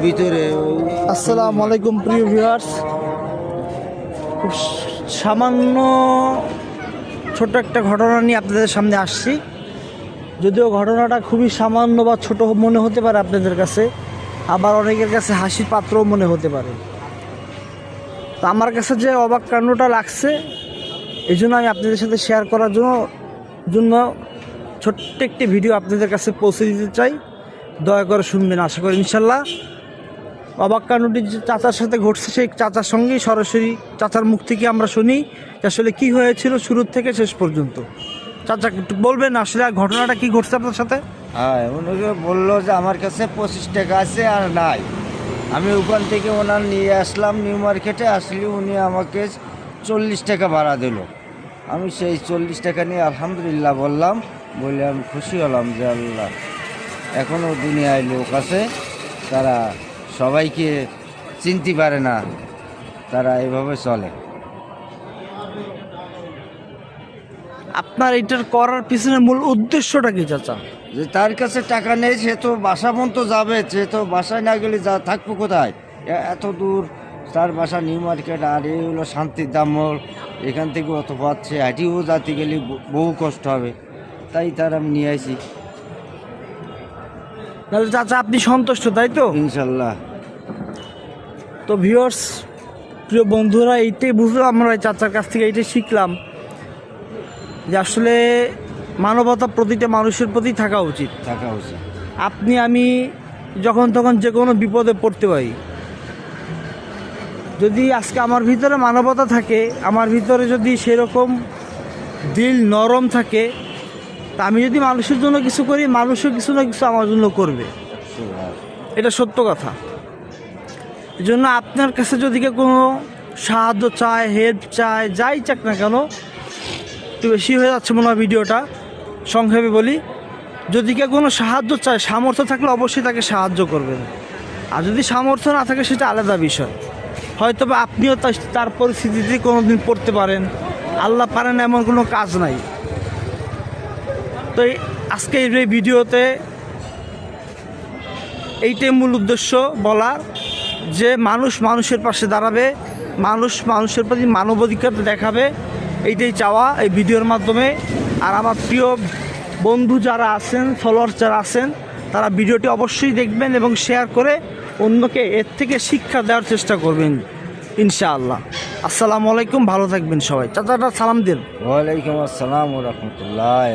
ভিতরে। আসসালামু আলাইকুম প্রিয় ভিউয়ার্স, খুব সামান্য ছোট একটা ঘটনা নিয়ে আপনাদের সামনে আসছি। যদিও ঘটনাটা খুবই সামান্য বা ছোট মনে হতে পারে আপনাদের কাছে, আবার অনেকের কাছে হাসির পাত্রও মনে হতে পারে। তো আমার কাছে যে অবাক কাণ্ডটা লাগছে, এই জন্য আমি আপনাদের সাথে শেয়ার করার জন্য ছোট্ট একটি ভিডিও আপনাদের কাছে পৌঁছে দিতে চাই। দয়া করে শুনবেন, আশা করি ইনশাল্লাহ। অবাক কাণ্ডটি যে চাচার সাথে ঘটছে, সেই চাচার সঙ্গেই সরাসরি চাচার মুখ থেকে আমরা শুনি যে আসলে কী হয়েছিল শুরু থেকে শেষ পর্যন্ত। চাচা একটু বলবেন আসলে ঘটনাটা কি ঘটছে আপনার সাথে? হ্যাঁ, উনি বললো যে আমার কাছে 25 টাকা আছে আর নাই। আমি ওখান থেকে ওনার নিয়ে আসলাম নিউ মার্কেটে। আসলে উনি আমাকে 40 টাকা ভাড়া দিল। আমি সেই 40 টাকা নিয়ে আলহামদুলিল্লাহ বললাম, বলে আমি খুশি হলাম যে আল্লাহ, এখনও দুনিয়ায় লোক আছে তারা সবাইকে চিনতে পারে না, তারা এভাবে চলে। আপনার এটার করার পিছনে মূল উদ্দেশ্যটা কি চাচা? যে তার কাছে টাকা নেই, সে তো বাসা পর্যন্ত যাবে, সে তো বাসায় না গেলে থাকবো কোথায়? এত দূর তার বাসা নিউ মার্কেট, আর এই হলো শান্তির দামল। এখান থেকে অত পথ সে হাঁটিও যাতে গেলে বহু কষ্ট হবে, তাই তার আমি নিয়ে আসি। তাহলে চাচা আপনি সন্তুষ্ট, তাই তো? ইনশাল্লাহ। তো ভিউয়ার্স, প্রিয় বন্ধুরা, এইটাই বুঝলাম আমরা এই চাচার কাছ থেকে, এইটাই শিখলাম যে আসলে মানবতা প্রতিটা মানুষের প্রতি থাকা উচিত। আপনি আমি যখন তখন যে কোনো বিপদে পড়তে পারি। যদি আজকে আমার ভিতরে মানবতা থাকে, আমার ভিতরে যদি সেরকম দিল নরম থাকে, তা আমি যদি মানুষের জন্য কিছু করি, মানুষও কিছু না কিছু আমার জন্য করবে। এটা সত্য কথা। এই জন্য আপনার কাছে যদি কেউ কোনো সাহায্য চায়, হেল্প চায়, যাই চাক না কেন, একটু বেশি হয়ে যাচ্ছে মনে হয় ভিডিওটা, সংক্ষেপে বলি। যদি কেউ কোনো সাহায্য চায়, সামর্থ্য থাকলে অবশ্যই তাকে সাহায্য করবেন। আর যদি সামর্থ্য না থাকে, সেটা আলাদা বিষয়। হয়তো বা আপনিও তার পরিস্থিতিতে কোনো দিন পড়তে পারেন, আল্লাহ পারেন এমন কোনো কাজ নাই। তো আজকে এই ভিডিওতে এইটাই মূল উদ্দেশ্য বলার, যে মানুষ মানুষের পাশে দাঁড়াবে, মানুষ মানুষের প্রতি মানবাধিকার দেখাবে, এইটাই চাওয়া এই ভিডিওর মাধ্যমে। আর আমার প্রিয় বন্ধু যারা আছেন, ফলোয়ার্স যারা আছেন, তারা ভিডিওটি অবশ্যই দেখবেন এবং শেয়ার করে অন্যকে এর থেকে শিক্ষা দেওয়ার চেষ্টা করবেন ইনশাআল্লাহ। আসসালামু আলাইকুম, ভালো থাকবেন সবাই। চাচাটা সালাম দিন। ওয়ালাইকুম আসসালাম ওয়া রাহমাতুল্লাহ।